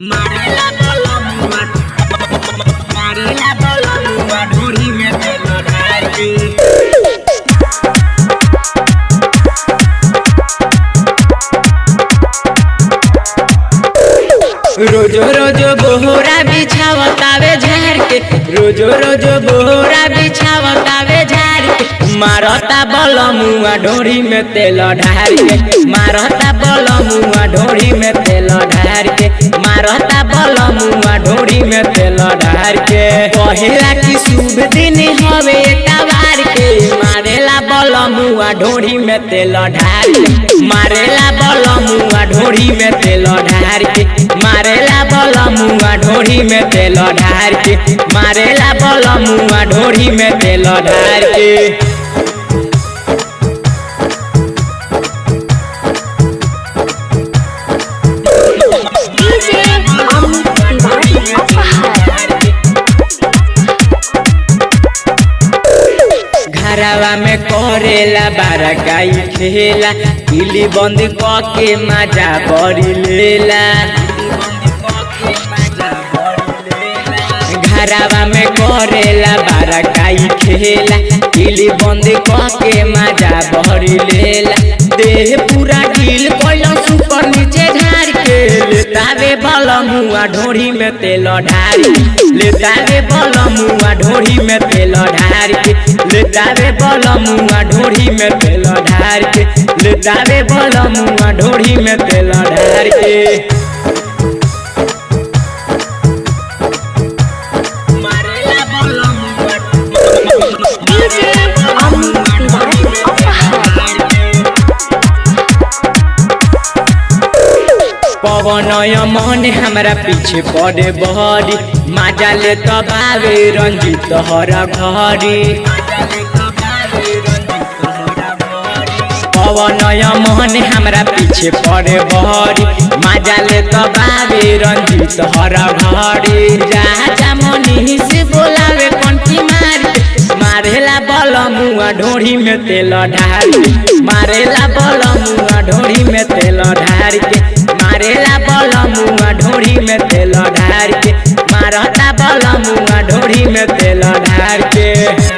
मारेला बलमुआ मारेला बलमुआ ढोरी में तेल डाल के रोजो रोजो बोहरा बिछावतावे झाड़ के रोजो रोजो बोहरा बिछावतावे झाड़ के मारता बलमुआ ढोरी में तेल ढार के मारता बलमुआ ढोरी में तेल ढार के मारता बलमुआ ढोरी में तेल ढार के कहेला कि शुभ दिन हवे तवार के मारेला बलमुआ ढोरी में तेल ढार के मारेला बलमुआ ढोरी में तेल ढार के मारेला बलमुआ ढोरी में तेल ढार के मारेला बलमुआ ढोरी में तेल ढार के घरवा में करेला बारकाई खेला दिल्ली बंद के मजा बड़ी लेला घरवा में करेला बारकाई खेला दिल्ली बंद के मजा बड़ी लेला देह पूरा ढील कोइला सुपर नीचे ढार के लेतावे बलमुआ ढोरी में तेल ढार लेतावे बलमुआ ढोरी में तेल ढार के लेतावे बलमुआ ढोरी में तेल ढार के लेतावे बलमुआ ढोरी में तेल ढार के पवनय मन हमरा पीछे पड़े बहरी मजा ले तबावे रंजित हर घरी पवनय मन हमरा पीछे पड़े बहरी मजा ले तबावे रंजित हर घरी राजा मनी से बोलावे कंठी मार मारेला बलमुआ ढोरी में तेल ढार के मारेला बलमुआ ढोरी में तेल ढार के मारेला बलमुआ ढोरी में तेल ढार के मारता बलमुआ ढोरी में तेल ढार के।